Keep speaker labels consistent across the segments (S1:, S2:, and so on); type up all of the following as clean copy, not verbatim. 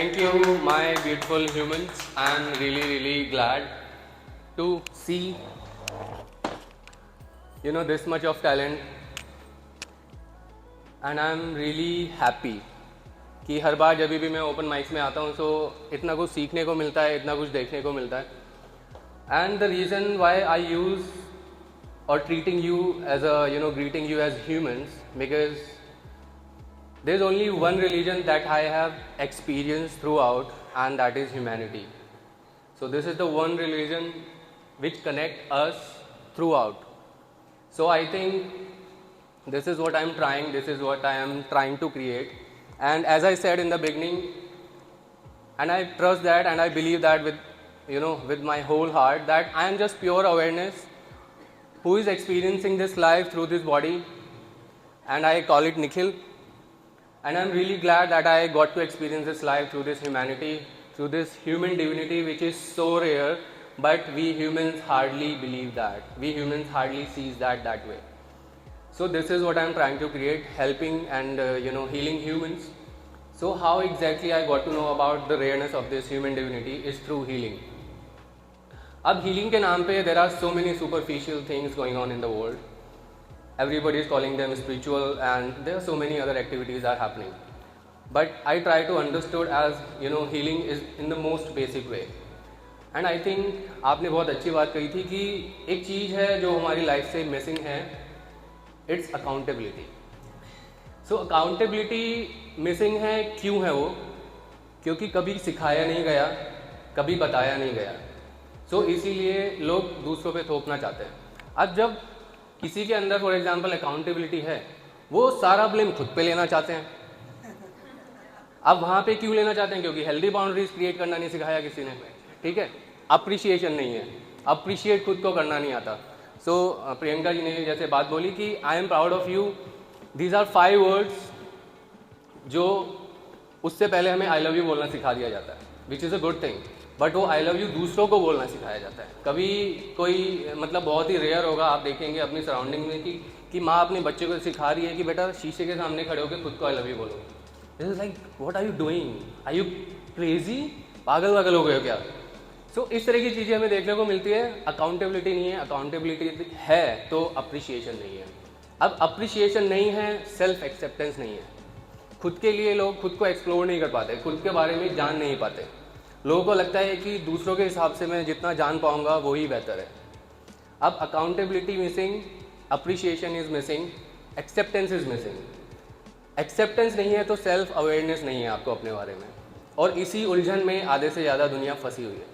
S1: Thank you, my beautiful humans. I'm really glad to see, this much of talent, and I'm really happy कि हर बार जब भी मैं open mics में आता हूँ तो इतना कुछ सीखने को मिलता है, इतना कुछ देखने को मिलता है. And the reason why I use or treating you as greeting you as humans, because there's only one religion that I have experienced throughout, and that is humanity. So this is the one religion which connect us throughout. So I think this is what I am trying to create. And as I said in the beginning, and I trust that and I believe that with my whole heart, that I am just pure awareness who is experiencing this life through this body, and I call it Nikhil. And I'm really glad that I got to experience this life through this humanity, through this human divinity, which is so rare, but we humans hardly believe that. We humans hardly sees that way. So this is what I'm trying to create, helping and healing humans. So how exactly I got to know about the rareness of this human divinity is through healing. अब healing के नाम पे there are so many superficial things going on in the world. Everybody is calling them spiritual, and there are so many other activities are happening. But I try to understood as healing is in the most basic way. And I think आपने बहुत अच्छी बात कही थी कि एक चीज़ है जो हमारी लाइफ से मिसिंग है, it's accountability. So accountability missing है. क्यों है वो? क्योंकि कभी सिखाया नहीं गया, कभी बताया नहीं गया. सो इसीलिए लोग दूसरों पे थोपना चाहते हैं. अब जब किसी के अंदर फॉर एग्जांपल अकाउंटेबिलिटी है, वो सारा ब्लेम खुद पे लेना चाहते हैं. अब वहाँ पे क्यों लेना चाहते हैं? क्योंकि हेल्दी बाउंड्रीज क्रिएट करना नहीं सिखाया किसी ने. ठीक है, अप्रिशिएशन नहीं है, अप्रिशिएट खुद को करना नहीं आता. सो प्रियंका जी ने जैसे बात बोली कि I am proud of you, these are 5 words जो उससे पहले हमें आई लव यू बोलना सिखा दिया जाता है, which is a good thing. But वो आई लव यू दूसरों को बोलना सिखाया जाता है. कभी कोई बहुत ही रेयर होगा, आप देखेंगे अपनी सराउंडिंग में कि माँ अपने बच्चे को सिखा रही है कि बेटा शीशे के सामने खड़े होकर खुद को आई लव यू बोलो. This is like what are you doing, are you crazy, पागल हो गए हो क्या? सो इस तरह की चीज़ें हमें देखने को मिलती है. अकाउंटेबिलिटी नहीं है, अकाउंटेबिलिटी है तो अप्रिशिएशन नहीं है. अब अप्रिशिएशन नहीं है, सेल्फ एक्सेप्टेंस नहीं है. खुद के लिए लोग खुद को एक्सप्लोर नहीं कर पाते, खुद के बारे में जान नहीं पाते. लोगों को लगता है कि दूसरों के हिसाब से मैं जितना जान पाऊंगा वही बेहतर है. अब accountability missing, appreciation is missing, acceptance is missing. Acceptance नहीं है तो सेल्फ अवेयरनेस नहीं है आपको अपने बारे में, और इसी उलझन में आधे से ज़्यादा दुनिया फंसी हुई है.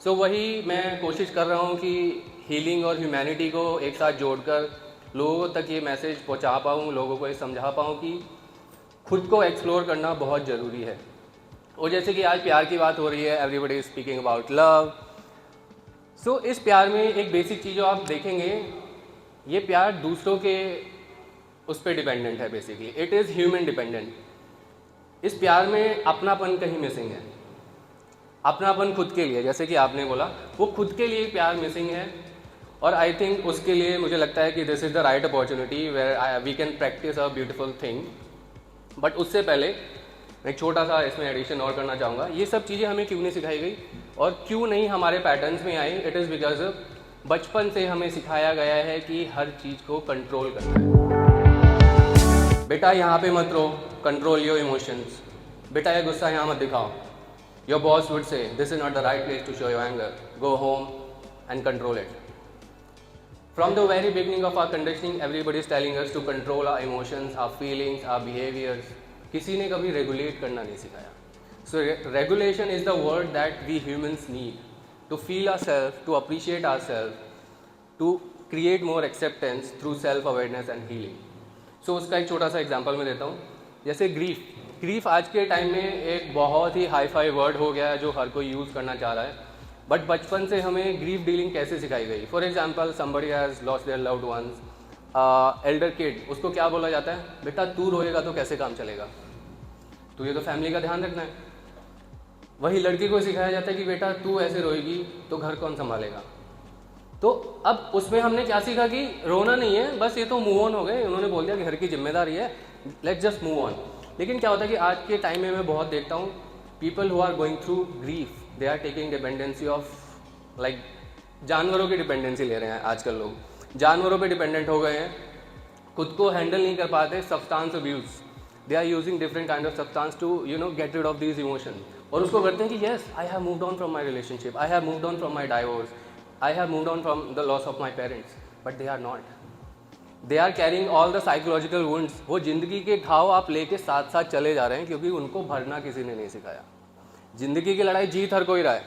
S1: सो वही मैं कोशिश कर रहा हूँ कि हीलिंग और ह्यूमैनिटी को एक साथ जोड़कर लोगों तक ये मैसेज पहुँचा पाऊँ, लोगों को ये समझा पाऊँ कि खुद को एक्सप्लोर करना बहुत ज़रूरी है. और जैसे कि आज प्यार की बात हो रही है, everybody is speaking about love. So इस प्यार में एक बेसिक चीज़ जो आप देखेंगे, ये प्यार दूसरों के उस पर डिपेंडेंट है. Basically it is human dependent. इस प्यार में अपनापन कहीं मिसिंग है. अपनापन खुद के लिए, जैसे कि आपने बोला, वो खुद के लिए प्यार मिसिंग है. और आई थिंक उसके लिए मुझे लगता है कि this is the right opportunity where we can practise a beautiful thing. But उससे पहले एक छोटा सा इसमें एडिशन और करना चाहूँगा. ये सब चीज़ें हमें क्यों नहीं सिखाई गई और क्यों नहीं हमारे पैटर्न्स में आई? इट इज़ बिकॉज बचपन से हमें सिखाया गया है कि हर चीज़ को कंट्रोल करना है. बेटा यहाँ पे मत रो, कंट्रोल योर इमोशंस. बेटा ये गुस्सा यहाँ मत दिखाओ. Your boss would say this is not the right place to show your anger, go home and control it. From the very beginning of our conditioning, everybody is telling us to control our emotions, our feelings, our behaviors. किसी ने कभी regulate करना नहीं सिखाया. So regulation is the word that we humans need to feel our self, to appreciate our self, to create more acceptance through self awareness and healing. So उसका एक छोटा सा एग्जांपल मैं देता हूँ. जैसे ग्रीफ आज के टाइम में एक बहुत ही हाई फाई वर्ड हो गया है जो हर कोई यूज़ करना चाह रहा है. बट बचपन से हमें ग्रीफ डीलिंग कैसे सिखाई गई? For example somebody has lost their loved ones, Elder kid, उसको क्या बोला जाता है? बेटा तू रोएगा तो कैसे काम चलेगा, तो ये तो फैमिली का ध्यान रखना है. वही लड़की को सिखाया जाता है कि बेटा तू ऐसे रोएगी तो घर कौन संभालेगा. तो अब उसमें हमने क्या सीखा कि रोना नहीं है, बस ये तो मूव ऑन हो गए. उन्होंने बोल दिया कि घर की जिम्मेदारी है, लेट्स जस्ट मूव ऑन. लेकिन क्या होता है कि आज के टाइम में मैं बहुत देखता हूँ people who are going through grief, they are taking dependency of like जानवरों की डिपेंडेंसी ले रहे हैं आजकल लोग, जानवरों पे डिपेंडेंट हो गए हैं, खुद को हैंडल नहीं कर पाते, substance abuse, they are using different kind of substance to get rid of these emotion, और उसको करते हैं कि yes I have moved on from my relationship, I have moved on from my divorce, I have moved on from the loss of my parents, but they are not, they are carrying all the psychological wounds. वो ज़िंदगी के घाव आप लेके साथ साथ चले जा रहे हैं क्योंकि उनको भरना किसी ने नहीं सिखाया। ज़िंदगी की लड़ाई जीत हर कोई रहा है,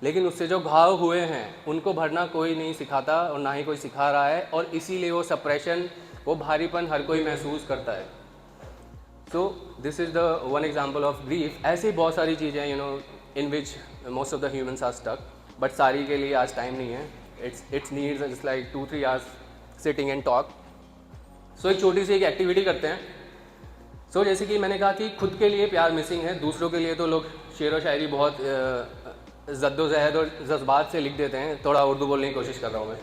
S1: लेकिन उससे जो घाव हुए हैं उनको भरना कोई नहीं सिखाता और ना ही कोई सिखा रहा है, और इसीलिए वो सप्रेशन, वो भारीपन हर कोई महसूस करता है। So this is the one example of grief. ऐसी बहुत सारी चीज़ें in which most of the humans are stuck, but सारी के लिए आज टाइम नहीं है। It's needs just like 2-3 hours sitting and talk. So एक छोटी सी एक एक्टिविटी करते हैं। सो जैसे कि मैंने कहा कि खुद के लिए प्यार मिसिंग है, दूसरों के लिए तो लोग शेर व शायरी बहुत जद्दोजहद और जज्बात से लिख देते हैं, थोड़ा उर्दू बोलने की कोशिश कर रहा हूँ मैं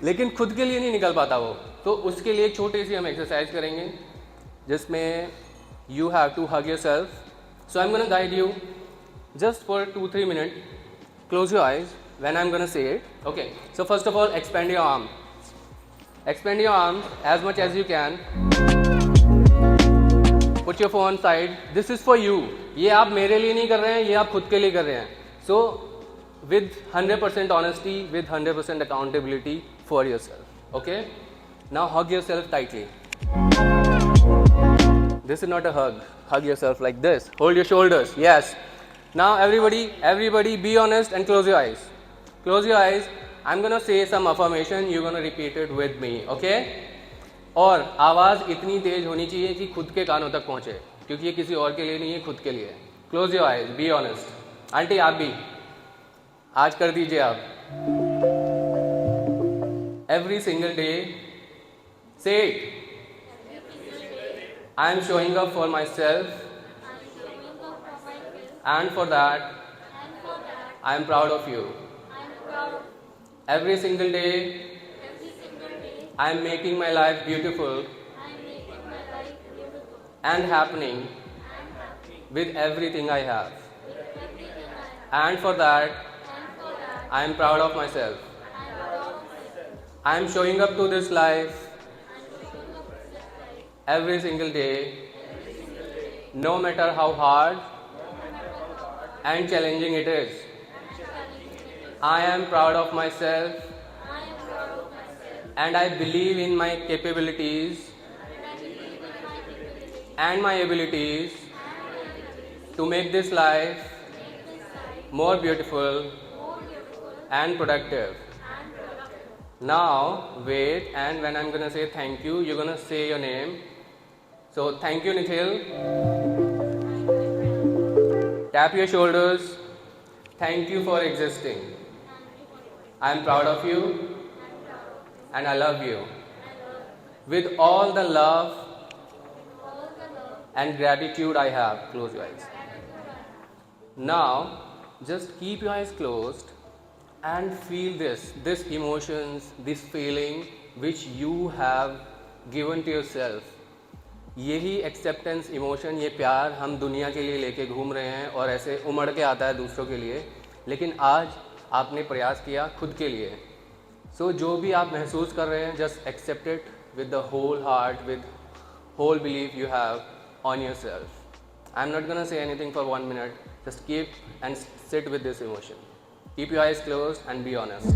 S1: लेकिन खुद के लिए नहीं निकल पाता वो, तो उसके लिए एक छोटी सी हम एक्सरसाइज करेंगे जिसमें you have to hug your self. So I am gonna guide you just for 2-3 minute, close your eyes when I am gonna say it, okay. So first of all expand your arm, expand your arms as much as you can, put your phone side, this is for you, ये आप मेरे लिए नहीं कर रहे हैं, ये आप खुद के लिए कर रहे हैं। so with 100% honesty, with 100% accountability for yourself, okay? now hug yourself tightly, this is not a hug yourself like this, hold your shoulders, yes. now everybody be honest and close your eyes. I'm gonna say some affirmation, you're gonna repeat it with me, okay? और आवाज़ इतनी तेज़ होनी चाहिए कि खुद के कानों तक पहुँचे, क्योंकि ये किसी और के लिए नहीं है, खुद के लिए। Close your eyes, be honest. Aunty आप भी आज कर दीजिए आप। एवरी सिंगल डे से it, I am showing up for my self and for that I am proud of you. Every single day, I am making my life beautiful and happening with everything I have. And for that, I am proud of myself. I am showing up to this life every single day, no matter how hard and challenging it is. I am proud of myself and I believe in my capabilities and my abilities to make this life more beautiful and productive. Now wait, and when I'm gonna say thank you, you're gonna say your name. So thank you, Nikhil. Tap your shoulders. Thank you for existing. I am proud of you and I love you with all the love and gratitude I have. Close your eyes. Now just keep your eyes closed and feel this emotions, this feeling which you have given to yourself. यही acceptance emotion, ये प्यार हम दुनिया के लिए लेके घूम रहे हैं और ऐसे उमड़ के आता है दूसरों के लिए, लेकिन आज आपने प्रयास किया खुद के लिए। सो जो भी आप महसूस कर रहे हैं, just accept it with the whole heart, with whole belief you have on your self. I am not gonna say anything for 1 minute, just keep and sit with this emotion, keep your eyes closed and be honest.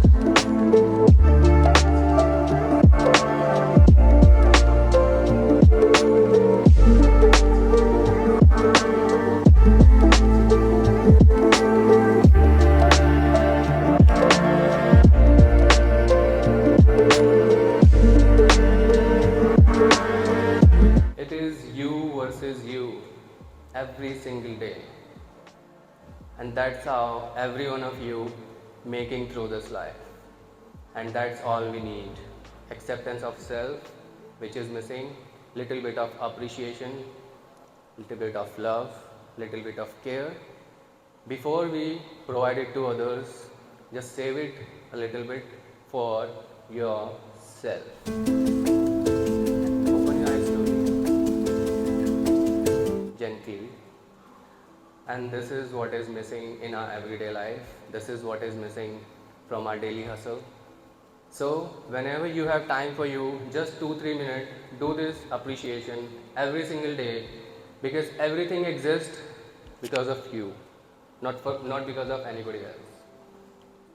S1: Every single day, and that's how every one of you making through this life, and that's all we need. Acceptance of self, which is missing, little bit of appreciation, little bit of love, little bit of care. Before we provide it to others, just save it a little bit for yourself. Open your eyes slowly, gently. And this is what is missing in our everyday life. This is what is missing from our daily hustle. So whenever you have time for you, just 2-3 minutes, do this appreciation every single day, because everything exists because of you, not because of anybody else.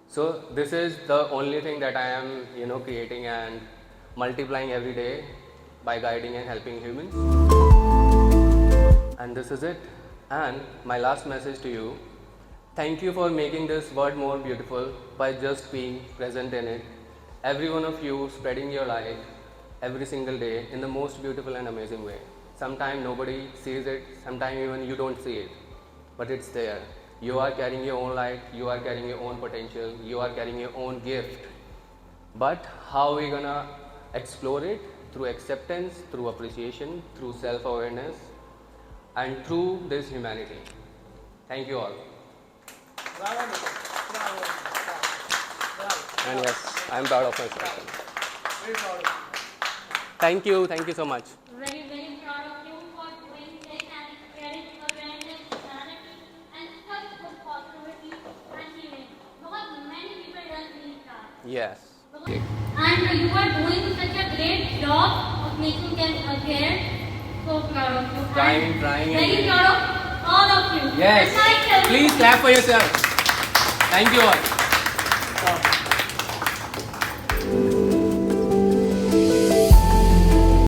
S1: So this is the only thing that I am creating and multiplying every day by guiding and helping humans. And this is it. And my last message to you, thank you for making this world more beautiful by just being present in it. Every one of you spreading your light every single day in the most beautiful and amazing way. Sometimes nobody sees it, sometimes even you don't see it, but it's there. You are carrying your own light, you are carrying your own potential, you are carrying your own gift. But how are we gonna explore it? Through acceptance, through appreciation, through self-awareness, and through this humanity. Thank you all.
S2: Bravo, bravo, bravo.
S1: And yes, I'm proud of myself.
S2: Very proud of you.
S1: Thank you so much.
S3: Very, very proud of you for doing this and spreading awareness, humanity, and such good positivity and healing. Because many people don't need that.
S1: Yes.
S3: And you are doing such a great job of making them aware. So proud of you.
S1: Trying.
S3: Very proud of all of you.
S1: Yes.
S3: And I tell you-
S1: Please clap for yourself. Thank you all.